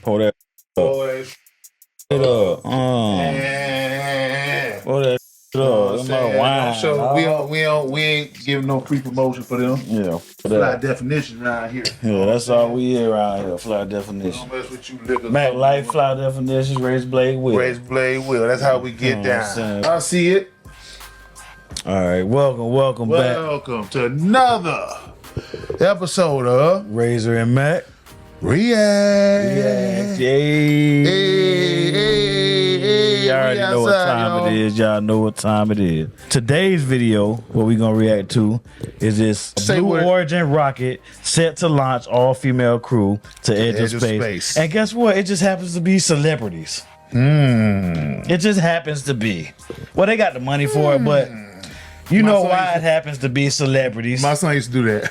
Pour that Boys. it up. Pour that up. That's my wine. So we ain't giving no free promotion for them. Yeah. Fly definition around here. Yeah, that's all we hear around here. Fly definition. Don't mess with you liquor. Mac Life, fly definitions, raise blade wheel. Raise blade wheel. That's how we get down. I see it. All right, welcome back. Welcome to another episode of Razor and Mac React. Yay. Y'all already know what time it is. Y'all know what time it is. Today's video, what we gonna react to is this Blue Origin rocket set to launch all-female crew to edge of space. And guess what? It just happens to be celebrities. It just happens to be. Well, they got the money for it, but you know why it happens to be celebrities. My son used to do that.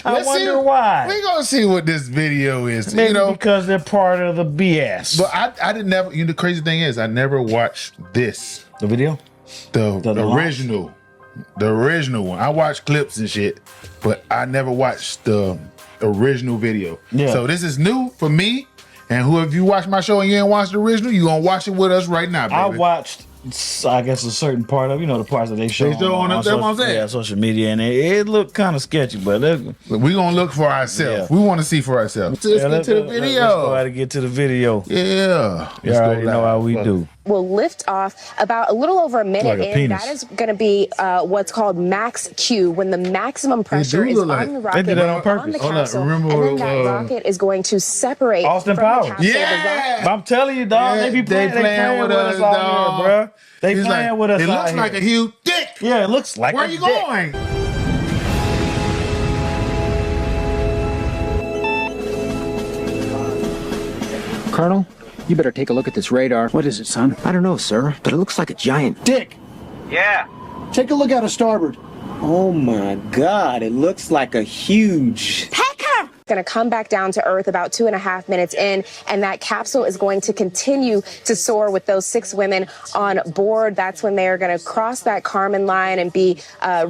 I wonder why. We're gonna see what this video is. Maybe because they're part of the BS. But I didn't never. The crazy thing is, I never watched this. The video, the original, the original one. I watched clips and shit, but I never watched the original video. Yeah. So this is new for me. And whoever you watch my show and you ain't watched the original, you gonna watch it with us right now, baby. I watched, I guess, a certain part of, the parts that they show on that's what I'm saying. Yeah, social media, and it looked kind of sketchy, but we gonna look for ourselves. Yeah. We want to see for ourselves. Let's get to the video. Let's go ahead and get to the video. Yeah. You already know how we do. Will lift off about a little over a minute in. That is going to be what's called max Q, when the maximum pressure is on the rocket. They did that on purpose. On the capsule, and then that rocket is going to separate Austin from Powers. Yeah, I'm telling you, dog. Yeah, they playing with us out here, bro. They playing with us. It looks like a huge dick. Yeah, it looks like. Where are you going? Colonel, you better take a look at this radar. What is it, son? I don't know, sir, but it looks like a giant Dick! Yeah. Take a look out of starboard. Oh my God, it looks like a huge pecker. Going to come back down to Earth about 2.5 minutes in, and that capsule is going to continue to soar with those 6 women on board. That's when they are going to cross that Kármán line and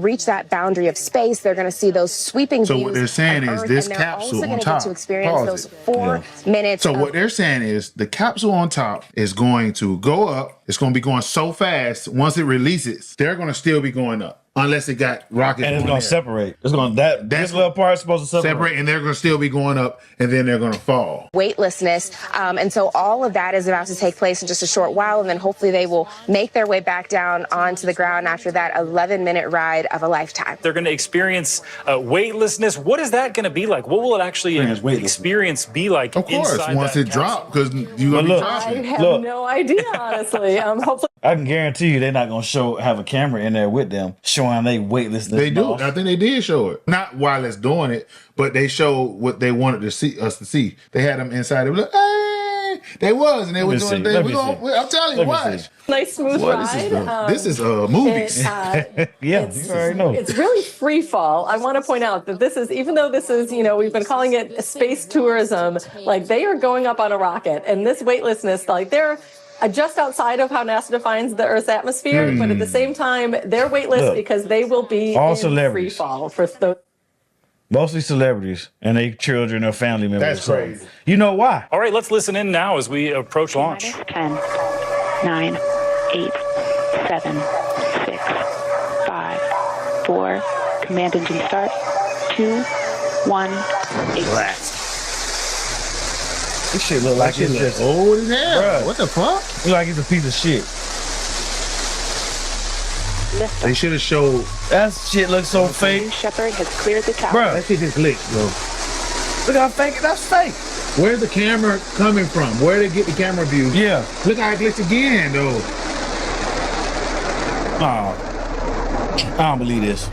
reach that boundary of space. They're going to see those sweeping views. So what they're saying is this capsule on top. To experience those 4 minutes. So what they're saying is the capsule on top is going to go up. It's going to be going so fast. Once it releases, they're going to still be going up. Unless it got rockets. And it's going to separate. It's going this little part is supposed to separate. And they're going to still be going up, and then they're going to fall. Weightlessness. And so all of that is about to take place in just a short while, and then hopefully they will make their way back down onto the ground after that 11-minute ride of a lifetime. They're going to experience weightlessness. What is that going to be like? What will it actually experience be like? Of course, once it drops, because you're going to be dropping. I have no idea, honestly. Hopefully. I can guarantee you they're not going to have a camera in there with them showing they weightlessness. They do. I think they did show it. Not while it's doing it, but they showed what they wanted to see us to see. They had them inside. They were like, hey! They was, and they were doing things. I'm telling you, watch. Nice smooth ride. This is movies. Yeah, you already know. It's really free fall. I want to point out that this is, even though this is, we've been calling it space tourism, like they are going up on a rocket, and this weightlessness, like they're just outside of how NASA defines the Earth's atmosphere, but at the same time, they're weightless because they will be in free fall for those. Mostly celebrities and their children or family members. That's crazy. You know why? All right, let's listen in now as we approach launch. 10, 9, 8, 7, 6, 5, 4. Command engine start. 2, 1, 8. Relax. This shit look like it's just old as hell. Bruh. What the fuck? Look like it's a piece of shit. They should have showed. That shit looks so fake. Shepard has cleared the tower. Bro, that shit just glitched, bro. Look how fake it. That's fake. Where's the camera coming from? Where they get the camera view? Yeah. Look how it glitched again, though. Oh, I don't believe this.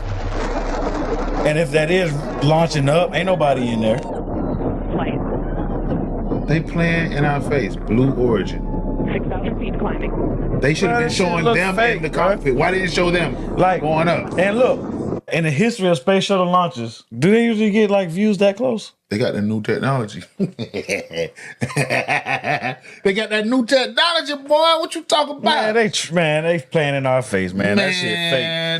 And if that is launching up, ain't nobody in there. They playing in our face. Blue Origin. 6,000 feet climbing. They should have been showing them in the cockpit. Why didn't show them going up? And look, in the history of space shuttle launches, do they usually get views that close? They got the new technology. They got that new technology, boy. What you talking about? Man, they playing in our face, man. That shit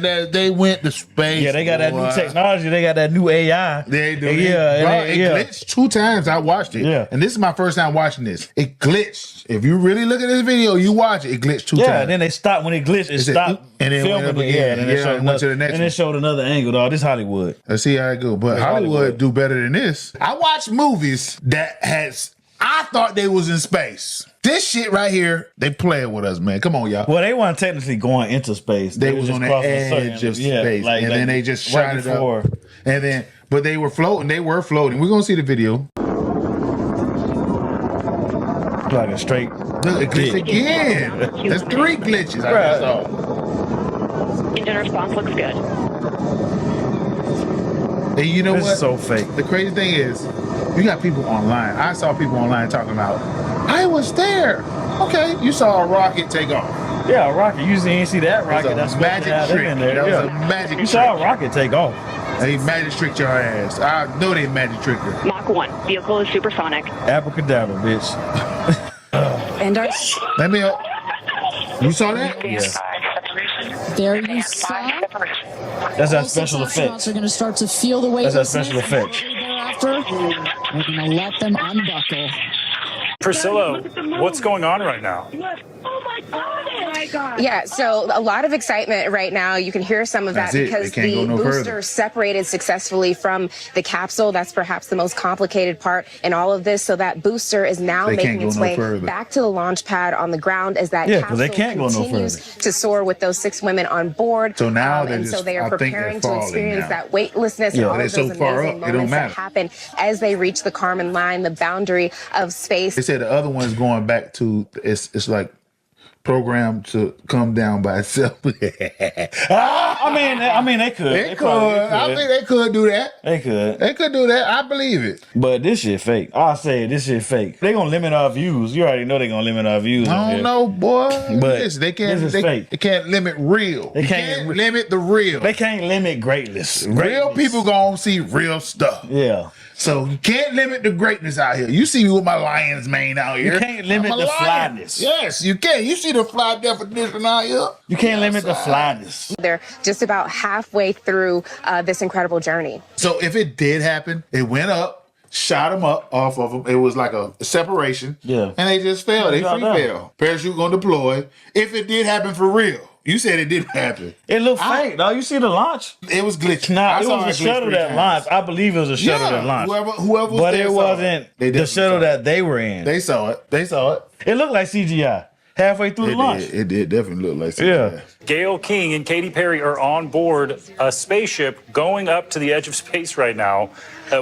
fake. They went to space. Yeah, they got that new technology. They got that new AI. They do. Yeah, it glitched 2 times. I watched it. Yeah. And this is my first time watching this. It glitched. If you really look at this video, you watch it. It glitched 2 times. Yeah, then they stopped when it glitched. It stopped and then filming it. Yeah, and then went to the next and it showed another angle, dog. This Hollywood. Let's see how it go. But Hollywood do better than this. I watched movies that I thought they was in space. This shit right here, they playing with us, man. Come on, y'all. Well, they weren't technically going into space. They was on the edge of space. And then they just shot it up. And then, but they were floating. They were floating. We're going to see the video. Like a straight. Look, it glitched again. There's 3 glitches I saw. Engine response looks good. And you know what? This is so fake. The crazy thing is, you got people online. I saw people online talking about, I was there. Okay, you saw a rocket take off. Yeah, a rocket. You didn't see that rocket. That's a magic trick. That was a magic trick. You saw a rocket take off. They magic tricked your ass. I know they magic tricked her. Mach 1. Vehicle is supersonic. Abracadabra, bitch. And let me. You saw that? Yes. There you saw. That's that special effect. Are going to start to feel the weight. That's that special effect. Thereafter, we're going to let them unbuckle. Priscilla, what's going on right now? Yeah, so a lot of excitement right now. You can hear some of that because the booster separated successfully from the capsule. That's perhaps the most complicated part in all of this. So that booster is now making its way back to the launch pad on the ground as that capsule continues to soar with those 6 women on board. So now they are preparing to experience that weightlessness and all of those amazing moments that happen as they reach the Kármán line, the boundary of space. They said the other one's going back to it's like programmed to come down by itself. I mean, they could. They could. I think they could do that. They could. They could do that. I believe it. But this shit fake. I say this shit fake. They gonna limit our views. You already know they gonna limit our views. I don't know, boy. But listen, they can't. They can't limit real. They can't limit the real. They can't limit greatness. Real people gonna see real stuff. Yeah. So you can't limit the greatness out here. You see me with my lion's mane out here. You can't limit the flyness. Yes, you can. You see the fly definition out here. You can't limit the flyness. They're just about halfway through this incredible journey. So if it did happen, it went up, shot them up off of them. It was like a separation. Yeah. And they just fell. They free fell. Parachute gonna deploy. If it did happen for real. You said it didn't happen. It looked fake, though. You see the launch? It was glitching. Nah, it was a shuttle that launched. I believe it was a shuttle that launched. Whoever was but there it wasn't the shuttle that they were in. They saw it. They saw it. It looked like CGI halfway through the launch. It did definitely look like CGI. Yeah. Gayle King and Katy Perry are on board a spaceship going up to the edge of space right now.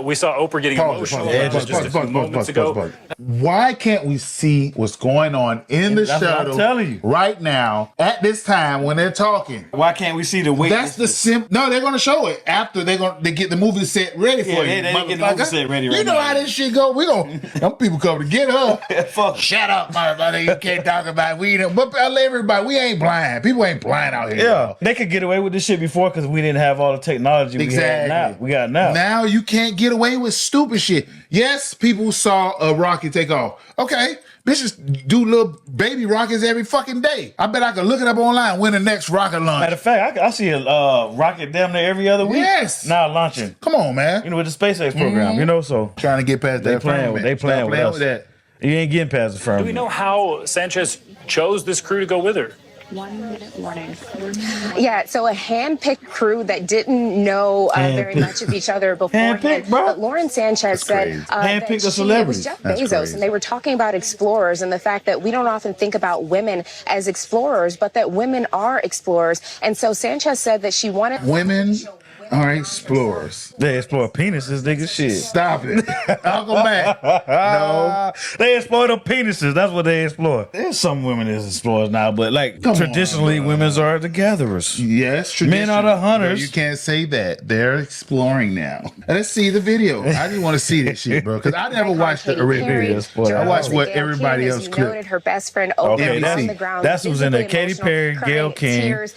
We saw Oprah getting emotional just a few moments ago. Why can't we see what's going on in the shuttle right now at this time when they're talking? Why can't we see the weight? That's the No, they're gonna show it after they get the movie set ready for you. They get the movie set ready right now. You know how this shit go. We gon' them people come to get her. Fuck. Shut up, motherfucker. You can't talk about it. But everybody, we ain't blind. People ain't blind out here. Yeah, they could get away with this shit before because we didn't have all the technology we got now. Now you can't get away with stupid shit. Yes, people saw a rocket take off. Okay, bitches do little baby rockets every fucking day. I bet I could look it up online when the next rocket launch. Matter of fact, I see a rocket damn near every other week. Yes. Now launching. Come on, man. You know, with the SpaceX program, you know, so. Trying to get past that. They playing with us. That. You ain't getting past the firmament. Do we know how Sanchez chose this crew to go with her? 1 minute warning. Yeah, so a hand-picked crew that didn't know very much of each other beforehand. But Lauren Sanchez said that it was Jeff Bezos, and they were talking about explorers and the fact that we don't often think about women as explorers, but that women are explorers. And so Sanchez said that she wanted women are explorers. They explore penises, nigga. Shit. Stop it. I'll go back. No. They explore the penises. That's what they explore. There's some women as explorers now, but like traditionally, women are the gatherers. Yes, men are the hunters. You can't say that. They're exploring now. Let's see the video. I just want to see this shit, bro, because I never watched the original video. I watched what everybody else clipped. Her best friend Oprah on the ground. That's who's in there. Katy Perry, Gayle King,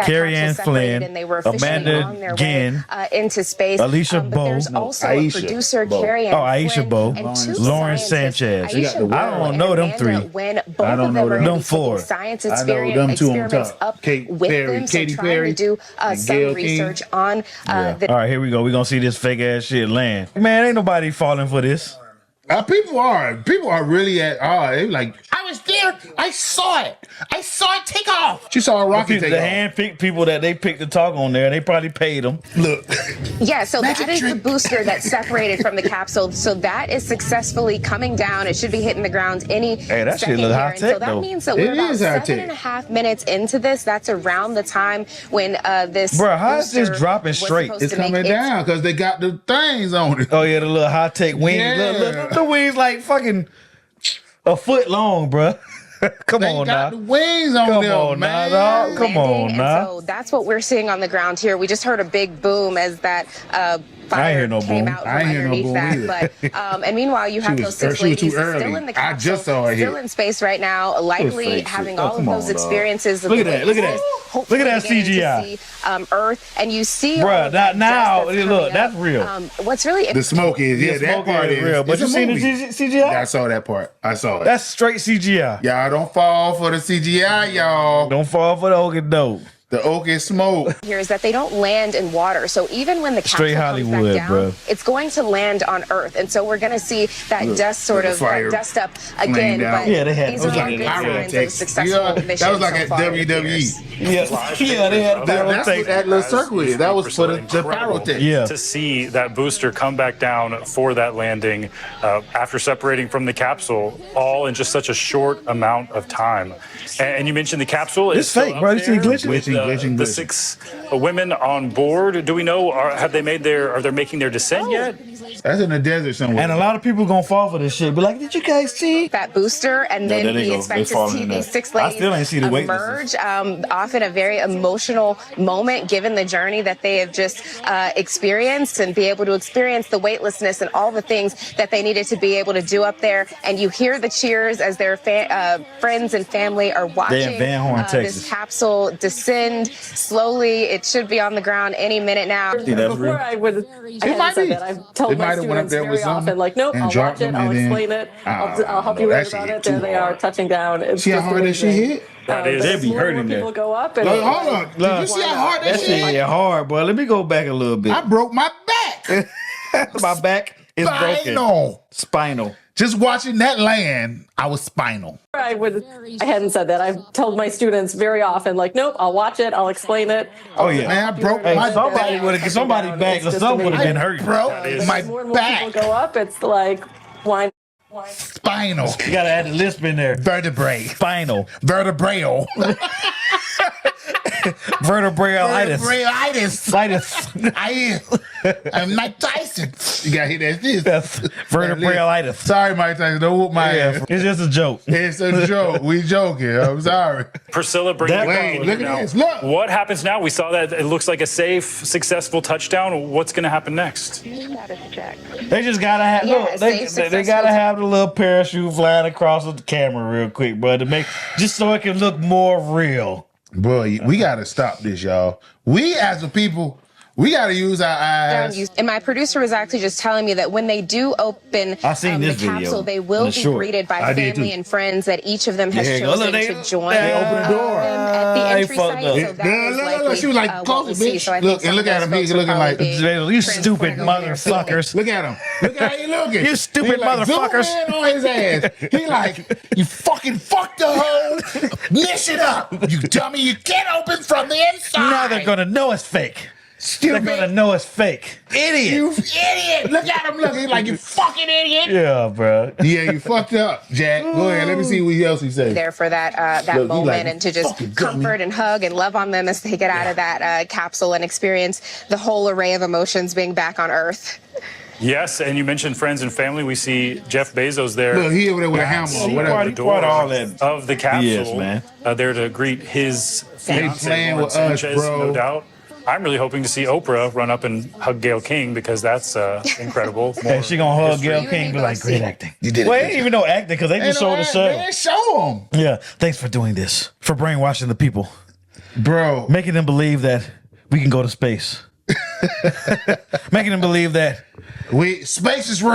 Carrie Ann Flynn, Amanda Jen, into space. Alicia But Bowe. there's also Aisha a producer, Bowe. Carrie Ann Aisha Flynn, Bowe. and two Lauren scientists, Sanchez. Aisha I don't Bowe know and them three. Amanda Wynn. Both I don't of them know are them. going to be Four. taking science I know them two on experiments top. up Katy with Perry, them. So Katy trying Perry, to do and some Gayle research King. on the All right, here we go. We're gonna see this fake ass shit land. Man, ain't nobody falling for this. People are really at they like, I was there, I saw it take off. She saw a rocket take The off. hand-picked people that they picked to talk on there, they probably paid them. Look, Yeah, so Magic that is the trick. booster that's separated from the capsule. So that is successfully coming down. It should be hitting the ground any Hey, that shit second look here. high And tech, so that though. means that It we're about is high tech. 7.5 minutes into this. That's around the time when this Bruh, how is this booster dropping was straight? supposed it's to make coming its down because they got the things on it. Oh yeah, the little high-tech wings. Yeah. Look, the wings like fucking a foot long, bruh. Come They on got now. the wings on Come there, on now, man. dog. Come landing, on and now. so that's what we're seeing on the ground here. We just heard a big boom as that fire hear no came boom. out I from ain't hear no underneath boom that. either. But and meanwhile, you have She those was- six she was too ladies early. still in the I capsule, just saw her still hit. in space right now, likely fake having shit. all Oh, of come those on, dog. experiences. Look at that, look at that. Hopefully Look at that getting to CGI. see, Earth, and you see Bruh, all of that now, dust that's look, coming that's up. real. What's really The smoke is, yeah, The that smoke part is is real. But it's you a seen the movie. CGI? I saw that part. I saw it. That's straight CGI. Y'all don't fall for the CGI, y'all. Don't fall for the okey doke. The oak is smoke. here is that they don't land in water. So even when the capsule Straight comes Hollywood, back down, bro. it's going to land on Earth. And so we're going to see that dust sort the of fire dust up again. down. But Yeah, they had- these it was are like all good a signs of a pyrotechnics. successful Yeah, that mission was like so at far, it WWE. appears. Yeah, they had That's what that little circle is. That was for the Incredible pyrotech. Yeah. to see that booster come back down for that landing after separating from the capsule, all in just such a short amount of time. And you mentioned the capsule It's is still fake, up bro. You see there glitching? with, Glitching. the 6 women on board. Do we know? Are they making their descent yet? That's in the desert somewhere. And a lot of people gonna fall for this shit. Be like, did you guys see? That booster, and then there they we go. They expect to falling see in these there. 6 I ladies still ain't see the emerge, often a very emotional moment given the journey that they have just experienced, and be able to experience the weightlessness and all the things that they needed to be able to do up there. And you hear the cheers as their friends and family are watching Van Horn, Texas. this capsule descend slowly. It should be on the ground any minute now. See, that's Before real. I hadn't might said be. that. I've told They my might have went up students there with very something often, like, nope, and I'll dropped watch it, them I'll and then- explain it, I'll help no, you that learn shit about hit it. There too they are hard. touching down. It's See how just hard that shit amazing. hit? That is. They be More and hurting more there. people go up and Look, hold on. Did you see how hard that That shit shit hit? hit hard, boy. Let me go back a little bit. I broke my back. My back is broken. Spinal. Spinal. Just watching that land, I was spinal. I hadn't said that. I've told my students very often, like, nope, I'll watch it, I'll explain it. Oh yeah. Man, I broke Hey, my somebody back. would have somebody back or something would have been hurt. Broke my More and more people back. go up, it's like, why? Spinal. You gotta add the lisp in there. Vertebrae. Spinal. Vertebral. Vertebralitis. Vertebralitis. I'm Mike Tyson. You got to hit that this. That's vertebralitis. Sorry, Mike Tyson. Don't whoop my ass. It's just a joke. It's a joke. We joking. I'm sorry. Priscilla, bring That- it Wait, look at this. Look. What happens now? We saw that it looks like a safe, successful touchdown. What's going to happen next? They just gotta have Yeah, look, they successful. gotta have the little parachute flying across with the camera real quick, bro, to make just so it can look more real. Bro, we got to stop this, y'all. We as a people, we got to use our eyes. And my producer was actually just telling me that when they do open I seen the this video capsule, they in will the be short. greeted by I did family too. and friends that each of them has There you go. chosen Look, they- to join they opened the door. at the They entry fucked site. up. So that is Look, likely, she was like, what close we'll it, see. bitch. So I Look, think and look some at of him. those He's folks will looking like, probably be You stupid transported over there. motherfuckers. Look at him. Look how he looking. You stupid He like motherfuckers. Superman on his ass. He like, you fucking fucked the hoe. Mess it up. You dummy. You can't open from the inside. Now they're gonna know it's fake. Stupid. They're gonna know it's fake. Idiot. You idiot. Look at him looking like you fucking idiot. Yeah, bro. Yeah, you fucked up, Jack. Go ahead. Let me see what else he says. There for that Look, he moment, like, and to just "Fucking dummy." comfort and hug and love on them as they get out of that capsule and experience the whole array of emotions being back on Earth. Yes, and you mentioned friends and family. We see Jeff Bezos there. Look, he over there with a hammer or He whatever. He brought all that of the capsule, BS, man. There to greet his fiance, playing Lauren with us, Sanchez, bro. no doubt. I'm really hoping to see Oprah run up and hug Gayle King because that's incredible. Hey, she gonna hug Gayle You King and be me like, both great see. acting. You did it. Well, it ain't even no acting because they just showed the show. Man, show him. Yeah, thanks for doing this. For brainwashing the people. Bro. Making them believe that we can go to space. Making them believe that space is real,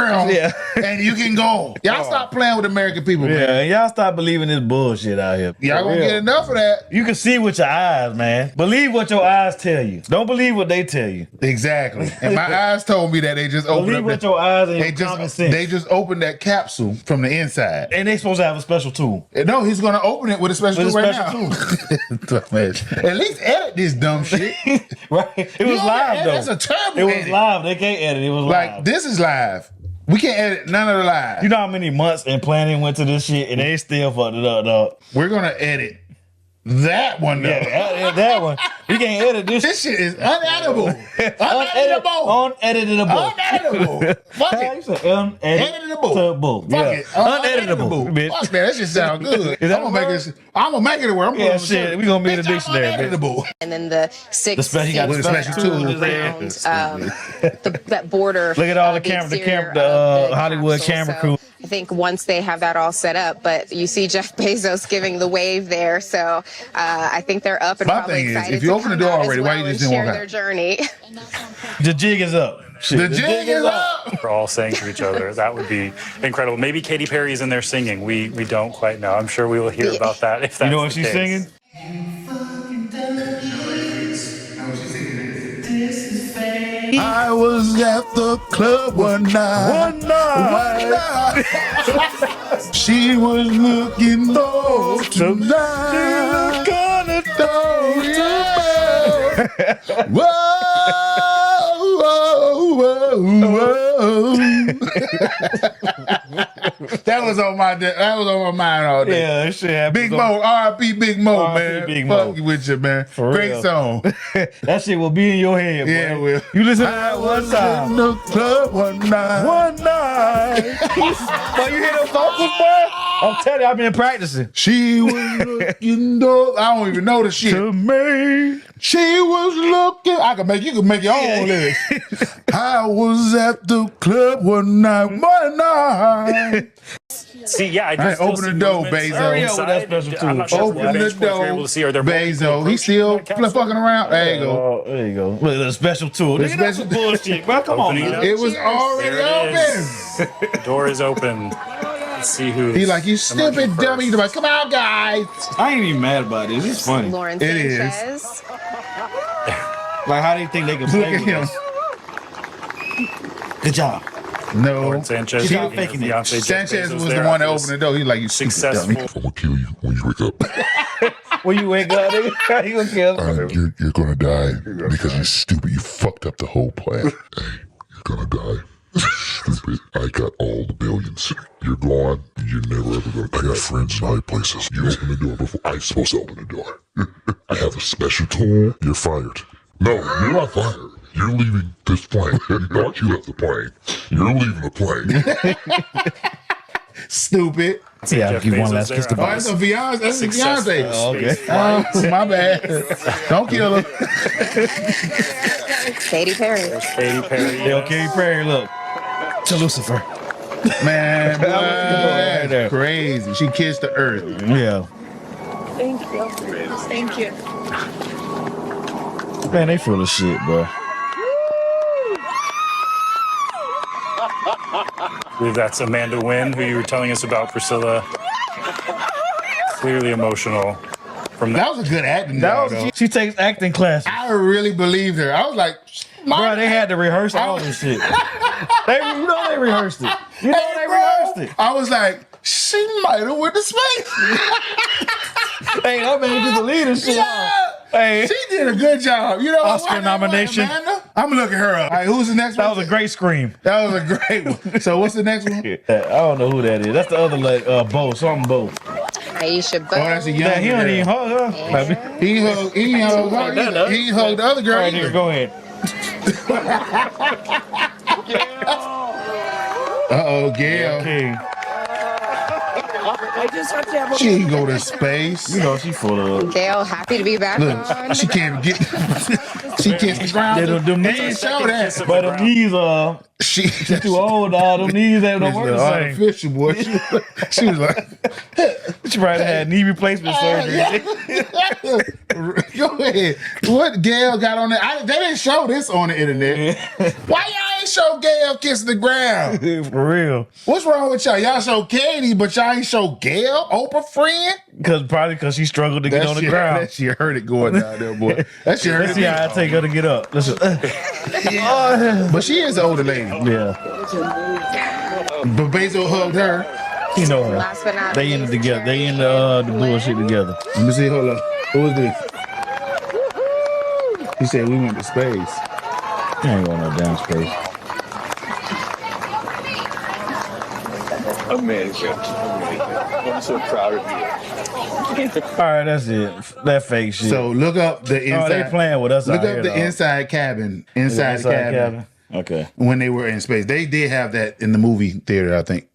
and you can go. Y'all stop playing with American people, man. and y'all stop believing this bullshit out here. Y'all gonna get enough of that. You can see with your eyes, man. Believe what your eyes tell you. Don't believe what they tell you. Exactly. And my eyes told me that they just opened believe up. What your eyes and your common sense. They just opened that capsule from the inside. And they supposed to have a special tool. No, he's gonna open it with a special tool right now. Tool. At least edit this dumb shit. Right? It was live though. That's a terrible It was edit. live. They can't edit. It was live. Like this is live. We can't edit none of the live. You know how many months and planning went to this shit, and they still fucked it up, dog. We're gonna edit that one though. Yeah, that one. We can't edit this. This shit is uneditable. Uneditable. Uneditable. Fuck it. You said uneditable. Fuck it. Uneditable. Bitch. Fuck that. That shit sound good. Is that I'm gonna make it where I'm yeah, shit. We gonna be in the dictionary. Uneditable. And then the six special tools around that border. Look at all the Hollywood camera crew. I think once they have that all set up, but you see Jeff Bezos giving the wave there, so I think they're up and probably excited. If you open the door already, why you just didn't share walk their out? journey? The jig is up. Shit. The jig is up. We're all saying to each other, that would be incredible. Maybe Katy Perry is in there singing. We don't quite know. I'm sure we will hear about that if that's You know what the she's case. singing? I was at the club one night. She was looking low tonight. Whoa, whoa, whoa, whoa. That was on my mind all day. Yeah, that shit happened. Big Mo, R.I.P. Big Mo, R.I.P. man. Big Mo. Fuck you with you, man. Great real. song. That shit will be in your head, boy. Yeah, it will. You listen to that one time. In the club one night. Boy, you hear those vocals, boy? I'm telling you, I've been practicing. She was looking though. I don't even know the shit. To me. She was looking. You can make your own lyrics. I was at the club one night. See, yeah, I All right, still open see the door, movements Bezos. Hurry up with that special tool. I'm not sure Open the what you're able door, to see. Are there Bezos. He still fucking around. There you go. Oh, there you go. Look at the special tool. The Nigga, that's special- some bullshit, bro. Come on, Opening man. up. It was already There it open. is. The door is open. Let's see who. He like, you stupid dummy. He's like, come on, guys. I ain't even mad about this. It's funny. Lauren It is. Sanchez. Like, how do you think they can Look play at with him. us? Good job. No. Sanchez. She's not faking it. Sanchez was the one that opened the door. He's like, you stupid Successful. dummy. I'm gonna kill you when you wake up. When you wake up, nigga, you gonna kill him. You're gonna die because you're stupid. You fucked up the whole plan. Hey, you're gonna die. Stupid. I got all the billions. You're gone. You're never ever gonna. I got friends in high places. You open the door before I'm supposed to open the door. I have a special tool. You're fired. No, you're not fired. You're leaving this plane. You thought you left the plane. You're leaving the plane. Stupid. Yeah, I'll give one last kiss Oh, goodbye. that's a Beyonce. That's a Beyonce. Oh, okay. Oh, my bad. Don't kill her. Katy Perry. Katy Perry. Yo, Katy Perry, look. To Lucifer. Man, boy, Right there. crazy. She kissed the earth. Yeah. Thank you. Thank you. Man, they full of shit, bro. I believe that's Amanda Wynn, who you were telling us about, Priscilla. Clearly emotional from That was a good acting That job, was, she takes acting classes. I really believed her. I was like, Bro, they had to rehearse all this shit. You know they rehearsed it. You know they rehearsed it. I was like, she might have went to space. Hey, that made you believe this shit. Yeah. Hey, She did a good job. You know, Oscar nomination. I'm looking her up. All right, who's the next one? that was a great scream. That was a great one. So what's the next one? I don't know who that is. That's the other like Bo, something Bo. Aisha Bo. Oh, that's a young Yeah, he don't even hug her. Baby. He hugged her. He hugged the other girl. Right here, go ahead. Uh-oh, Gail. Okay. She can go to space. You know she full of. Gail, happy to be back Look, on. she can't get. She kissed the ground. They don't do They me. didn't show that. But them knees She too old, dog. Them knees ain't no It's more the the same. artificial boy. She was like, She probably had knee replacement surgery. Go ahead. What Gail got on there? They didn't show this on the internet. Why y'all ain't show Gail kissing the ground? For real. What's wrong with y'all? Y'all show Katy, but y'all ain't show Gail, Oprah friend? Because she struggled to get on the ground. That shit hurt it going down there, boy. That shit hurt it. Let's see how I take her to get up. Listen. But she is an older lady. Yeah. But Basil hugged her. You know her. Last but not They in it together. They in the bullshit together. Let me see. Hold up. Who is this? He said we went to space. I ain't going no damn space. Amazing. I'm so proud of you. All right, that's it. That fake shit. So look up the inside. Oh, they playing with us. Look out up here, the though. inside cabin. Inside the cabin. Okay. When they were in space, they did have that in the movie theater, I think.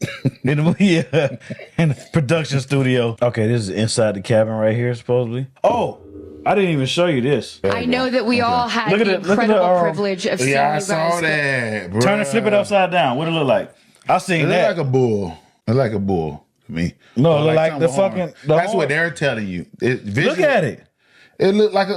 In the movie, in the production studio. Okay, this is inside the cabin right here, supposedly. Oh, I didn't even show you this. I know that we all had the incredible privilege of seeing you Yeah, I guys. saw that, bro. Turn and flip it upside down. What it look like? I seen It look that. like a bull. It look like a bull to me. No, it look like something the with horns. fucking. The That's horn. what they're telling you. Look at it. It looked like a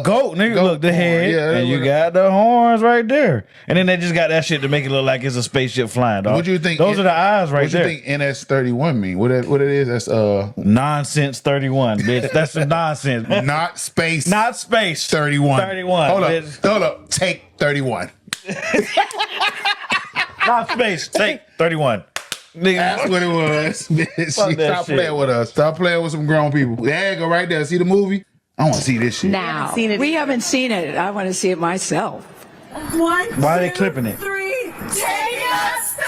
goat, nigga. Look, the head, and you got the horns right there. And then they just got that shit to make it look like it's a spaceship flying, dog. What do you think? Those are the eyes right there. What do you think NS-31 mean? What it is? That's nonsense 31, bitch. That's some nonsense. Not space. Not space. 31. 31. Hold bitch. up. Hold up. Take 31. Not space. Take 31. Nigga. That's what it was. Bitch, Fuck that stop shit. playing with us. Stop playing with some grown people. There you go, right there. See the movie? I want to see this shit. Now, we haven't seen it. I want to see it myself. 1, Why are they clipping it? 3, take us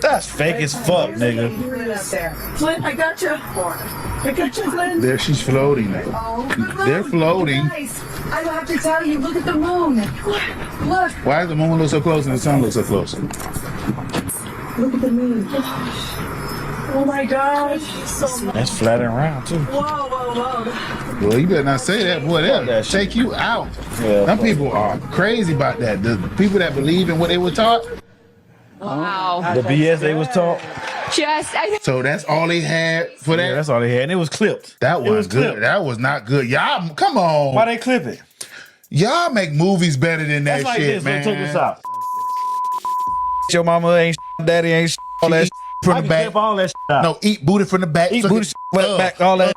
That's fake as fuck, nigga. Flint, I got you. I got you, Flint. There, she's floating now. Oh, They're floating. Nice. I don't have to tell you. Look at the moon. Look. Why does the moon look so close and the sun look so close? Look at the moon. Oh my gosh. That's flat and round, too. Whoa, whoa, whoa. Well, you better not say that, boy. They'll take you out. Yeah, Some people are crazy about that. The people that believe in what they were taught. Wow. The BS they was taught. So that's all they had for that? Yeah, that's all they had. And it was clipped. That It was was good. clipped. That was not good. Y'all, come on. Why they clip it? Y'all make movies better than that That's like shit, this. man. Look, check this out. Your mama ain't daddy ain't all that from I the can back. clip all that out. No, eat booty from the back. Eat suck booty it from the back, all that.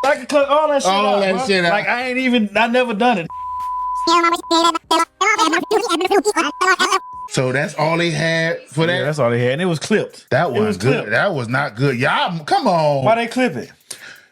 I can clip all that shit All out, that bro. shit out. Like, I never done it. So that's all they had for that? Yeah, that's all they had. And it was clipped. That It was wasn't good. clipped. That was not good. Y'all, come on. Why they clip it?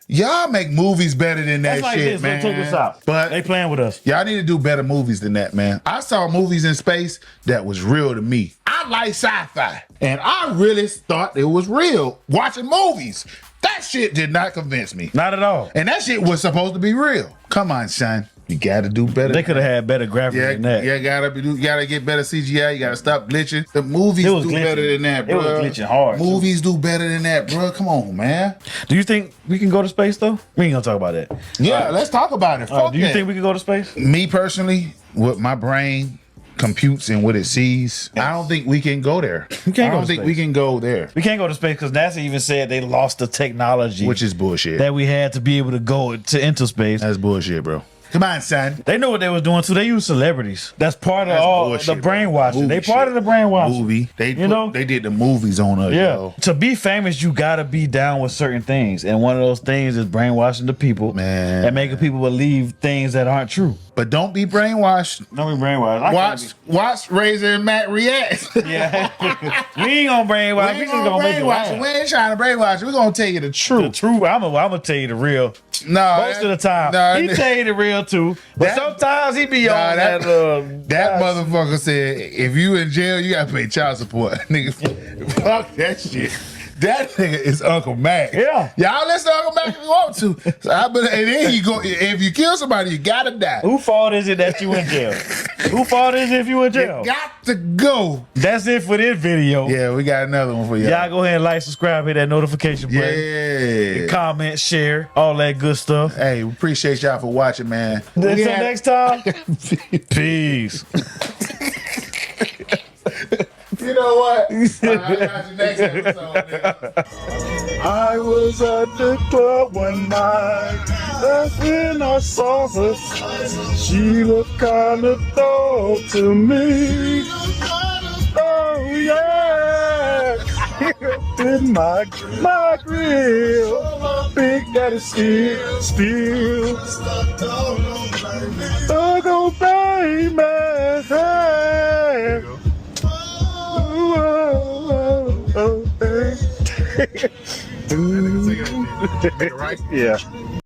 Y'all make movies better than that That's like shit, this. man. Look, check this out. But They playing with us. y'all need to do better movies than that, man. I saw movies in space that was real to me. I like sci-fi, and I really thought it was real watching movies. That shit did not convince me. Not at all. And that shit was supposed to be real. Come on, son. You gotta do better. They could have had better graphics Yeah, than that. yeah, you gotta get better CGI. You gotta stop glitching. The movies It do was glitching. better than that, It bro. was glitching hard, too. Movies do better than that, bro. Come on, man. Do you think we can go to space, though? We ain't gonna talk about that. Yeah, let's talk about it. Fuck Do you that. think we can go to space? Me personally, what my brain computes and what it sees, I don't think we can go there. We can't I go don't to think space. we can go there, We can't go to space because NASA even said they lost the technology which is bullshit. that we had to be able to go into space. That's bullshit, bro. Come on, son. They know what they was doing too. They use celebrities. That's part of That's all bullshit, the bro. brainwashing. They Movie part shit. of the brainwashing. Movie. They did the movies on us, Yeah. yo. To be famous, you gotta be down with certain things, and one of those things is brainwashing the people, Man. and making people believe things that aren't true. But don't be brainwashed. Don't be brainwashed. Watch Razor and Matt react. Yeah, we ain't gonna brainwash. We We ain't just gonna gonna make it brainwash. laugh. We ain't trying to brainwash. We're gonna tell you the The truth. truth. I'm gonna tell you the real. No, Most of the time, no, he tell you the real too. But That- sometimes he be Nah, on that- that. That motherfucker said, if you in jail, you gotta pay child support. Nigga, fuck that shit. That nigga is Uncle Mac. Yeah. Y'all listen to Uncle Mac if you want to. So and then you go, if you kill somebody, you gotta die. Who fault is it that you in jail? Who fault is it if you in jail? You got to go. That's it for this video. Yeah, we got another one for y'all. Y'all go ahead and like, subscribe, hit that notification button. Yeah. Comment, share, all that good stuff. Hey, we appreciate y'all for watching, man. Until We had- next time, peace. You know know what? I got you next episode, nigga. I was at the club one night. That's when I saw her. She looked kinda dull to me. Oh yeah. In my grill. Big Daddy still. Oh, go baby. Hey. Ooh, oh, oh, hey. Right? Yeah.